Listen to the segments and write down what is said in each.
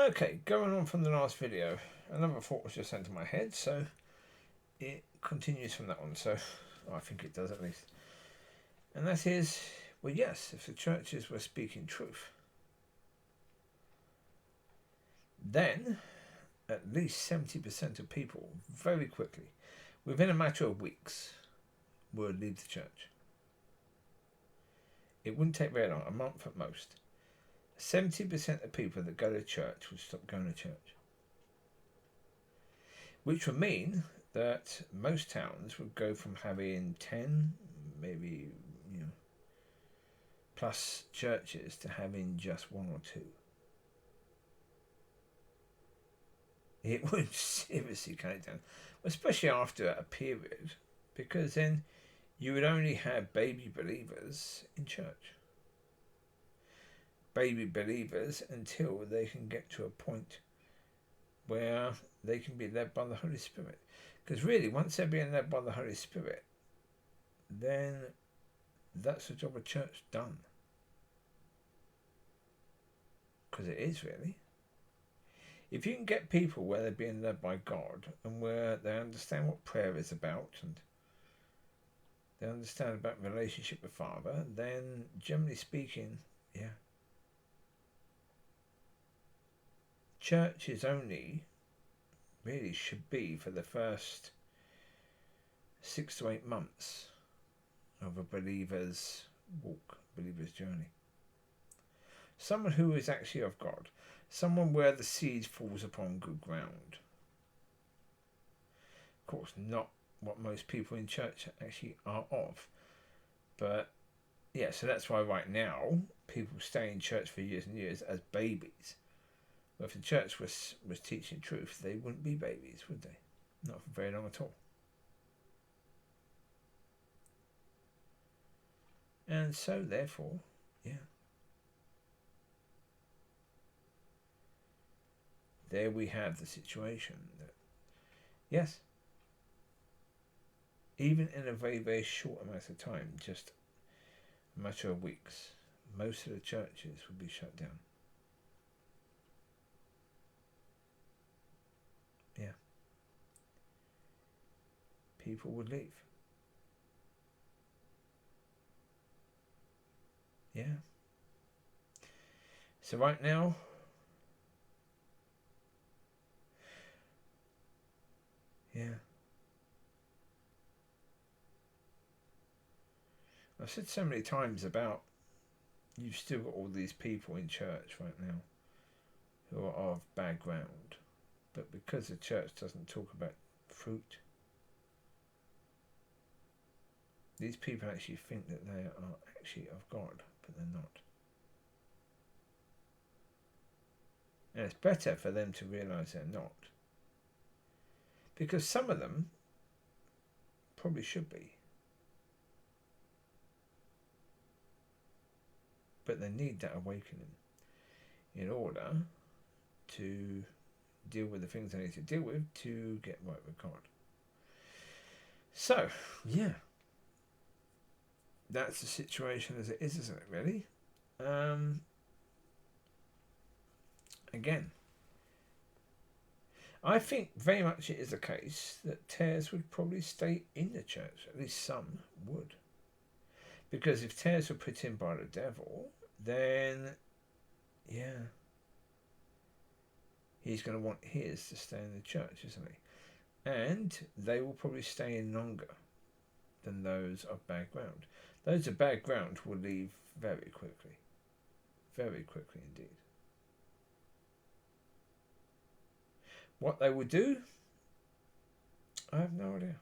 Okay, going on from the last video, another thought was just sent to my head, so it continues from that one, so I think it does at least. And that is, well, yes, if the churches were speaking truth, then at least 70% of people, very quickly, within a matter of weeks, would leave the church. It wouldn't take very long, a month at most. 70% of people that go to church would stop going to church. Which would mean that most towns would go from having 10, maybe, plus churches to having just one or two. It would seriously cut it down, especially after a period, because then you would only have baby believers in church. Baby believers until they can get to a point where they can be led by the Holy Spirit. Because really, once they're being led by the Holy Spirit, then that's the job of church done. Because it is, really. If you can get people where they're being led by God and where they understand what prayer is about and they understand about relationship with Father, then generally speaking, yeah. Church is only, really should be for the first 6 to 8 months of a believer's walk, believer's journey. Someone who is actually of God. Someone where the seed falls upon good ground. Of course, not what most people in church actually are of. But, yeah, so that's why right now people stay in church for years and years as babies. Well, if the church was teaching truth, they wouldn't be babies, would they? Not for very long at all. And so, therefore, yeah. There we have the situation that, yes, even in a very, very short amount of time, just a matter of weeks, most of the churches would be shut down. Yeah. People would leave. Yeah. So right now, yeah. I've said so many times about you've still got all these people in church right now who are of bad ground. But because the church doesn't talk about fruit, these people actually think that they are actually of God, but they're not. And it's better for them to realise they're not. Because some of them probably should be. But they need that awakening in order to deal with the things they need to deal with to get right with God. So, yeah. That's the situation as it is, isn't it, really? Again, I think very much it is the case that tares would probably stay in the church. At least some would. Because if tares were put in by the devil, then, yeah, he's going to want his to stay in the church, isn't he? And they will probably stay in longer than those of bad ground. Those of bad ground will leave very quickly. Very quickly indeed. What they will do, I have no idea.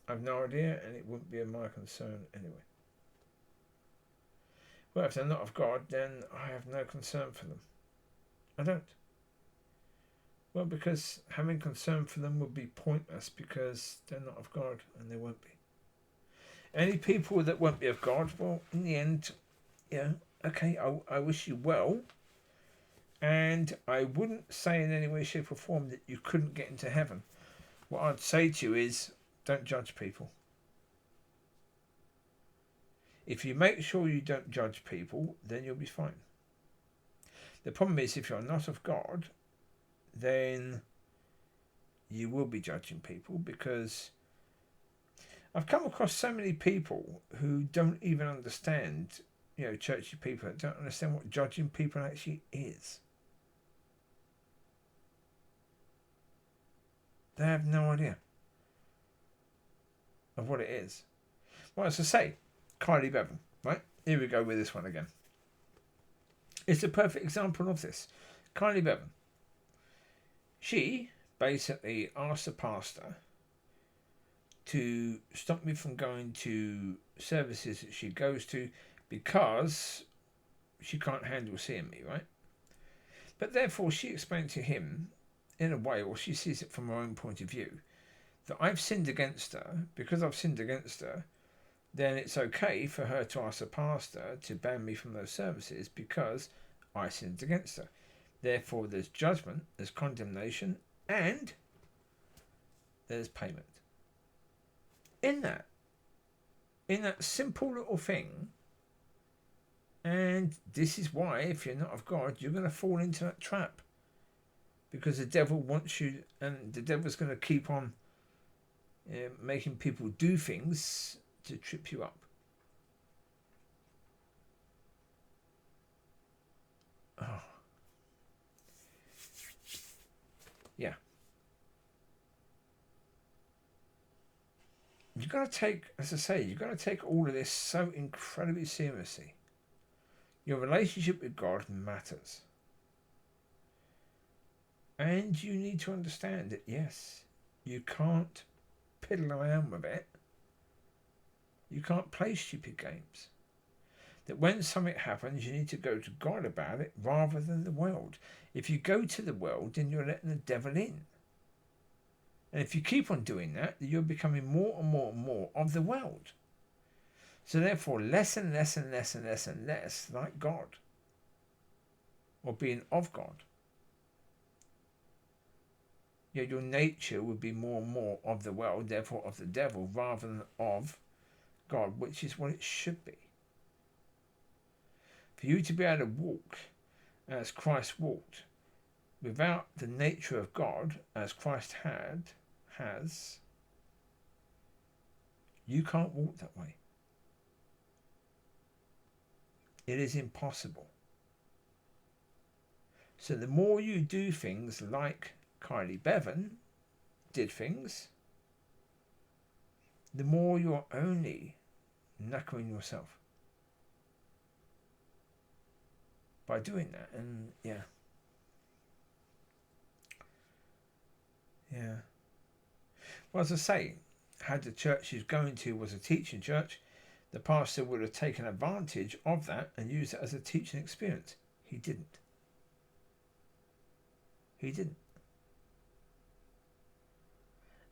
I have no idea, and it wouldn't be my concern anyway. Well, if they're not of God, then I have no concern for them. I don't. Well, because having concern for them would be pointless because they're not of God, and they won't be. Any people that won't be of God, well, in the end, yeah, okay, I wish you well. And I wouldn't say in any way, shape or form that you couldn't get into heaven. What I'd say to you is, don't judge people. If you make sure you don't judge people, then you'll be fine. The problem is, if you're not of God, then you will be judging people, because I've come across so many people who don't even understand, churchy people that don't understand what judging people actually is. They have no idea of what it is. Well, as I say, Kylie Bevan, right? Here we go with this one again. It's a perfect example of this. Kylie Bevan. She basically asked the pastor to stop me from going to services that she goes to because she can't handle seeing me, right? But therefore she explained to him, in a way, or she sees it from her own point of view, that I've sinned against her. Because I've sinned against her, then it's okay for her to ask the pastor to ban me from those services because I sinned against her. Therefore there's judgment, there's condemnation, and there's payment. In that simple little thing. And this is why, if you're not of God, you're going to fall into that trap. Because the devil wants you, and the devil's going to keep on making people do things to trip you up. Oh. Yeah. You've got to take, as I say, you've got to take all of this so incredibly seriously. Your relationship with God matters. And you need to understand that, yes, you can't piddle around with it. You can't play stupid games. That when something happens, you need to go to God about it rather than the world. If you go to the world, then you're letting the devil in. And if you keep on doing that, you're becoming more and more and more of the world. So therefore, less and less and less and less and less like God. Or being of God. Yet your nature would be more and more of the world, therefore of the devil, rather than of God, which is what it should be. For you to be able to walk as Christ walked, without the nature of God, as Christ has, you can't walk that way. It is impossible. So the more you do things like Kylie Bevan did things, the more you're only knackering yourself by doing that. And yeah. Well, as I say, had the church he's going to was a teaching church, the pastor would have taken advantage of that and used it as a teaching experience. He didn't.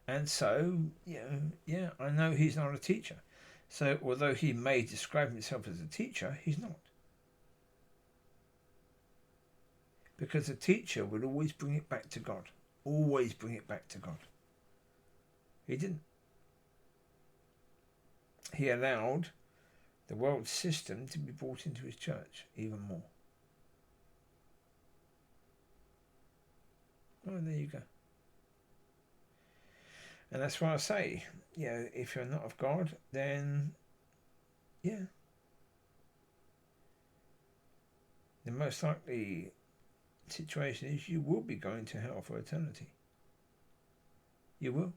And so, I know he's not a teacher. So although he may describe himself as a teacher, he's not. Because a teacher would always bring it back to God. Always bring it back to God. He didn't. He allowed the world system to be brought into his church even more. Oh, there you go. And that's why I say, if you're not of God, then, the most likely situation is you will be going to hell for eternity. You will.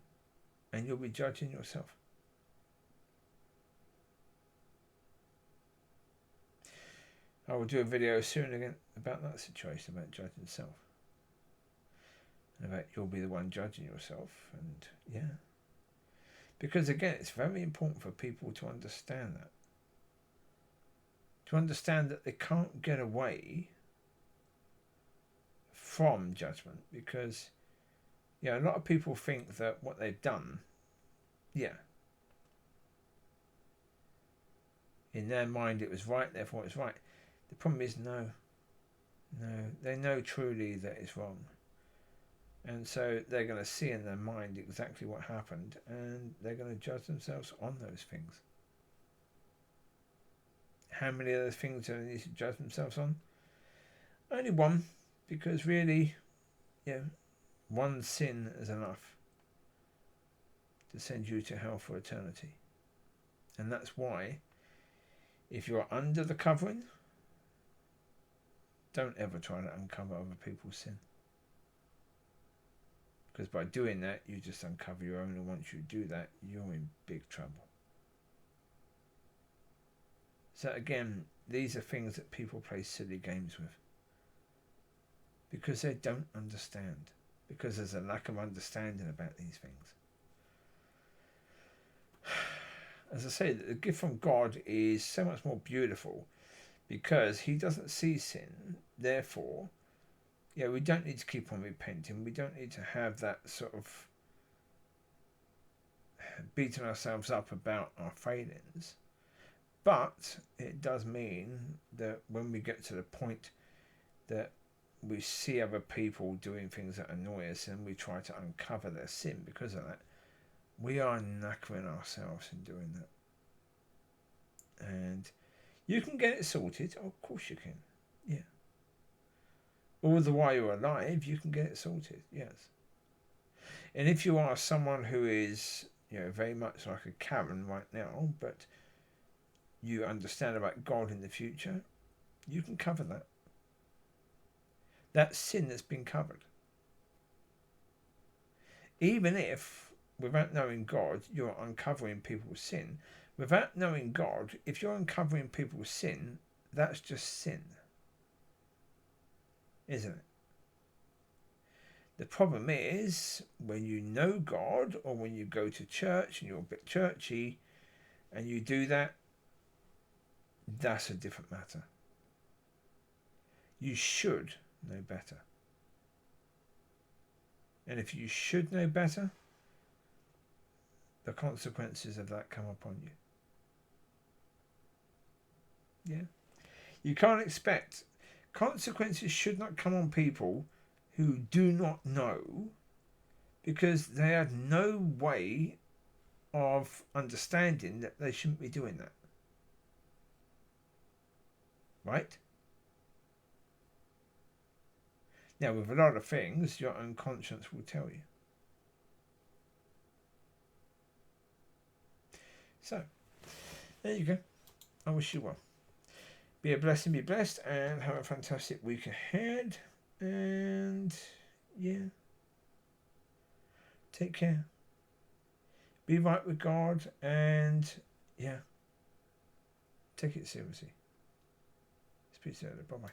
And you'll be judging yourself. I will do a video soon again about that situation, about judging self. And about you'll be the one judging yourself. And because again, it's very important for people to understand that. To understand that they can't get away from judgment, because a lot of people think that what they've done, in their mind it was right, therefore it's right. The problem is no, they know truly that it's wrong, and so they're going to see in their mind exactly what happened, and they're going to judge themselves on those things. How many of those things do they need to judge themselves on? Only one, because really, one sin is enough to send you to hell for eternity. And that's why, if you're under the covering, don't ever try to uncover other people's sin. Because by doing that, you just uncover your own, and once you do that, you're in big trouble. So again, these are things that people play silly games with. Because they don't understand. Because there's a lack of understanding about these things. As I say, the gift from God is so much more beautiful because he doesn't see sin. Therefore, we don't need to keep on repenting. We don't need to have that sort of beating ourselves up about our failings. But it does mean that when we get to the point that we see other people doing things that annoy us and we try to uncover their sin because of that, we are knackering ourselves in doing that. And you can get it sorted. Oh, of course you can. Yeah. All the while you're alive, you can get it sorted. Yes. And if you are someone who is, very much like a Karen right now, but you understand about God in the future, you can cover that. That sin that's been covered. Even if, without knowing God, you're uncovering people's sin, without knowing God, if you're uncovering people's sin, that's just sin. Isn't it? The problem is, when you know God, or when you go to church and you're a bit churchy, and you do that, that's a different matter. You should know better. And if you should know better, the consequences of that come upon you. Yeah. You can't expect. Consequences should not come on people who do not know, because they have no way of understanding that they shouldn't be doing that. Right? Now, with a lot of things, your own conscience will tell you. So, there you go. I wish you well. Be a blessing, be blessed, and have a fantastic week ahead. And, take care. Be right with God, and, take it seriously. Speak to you later. Bye-bye.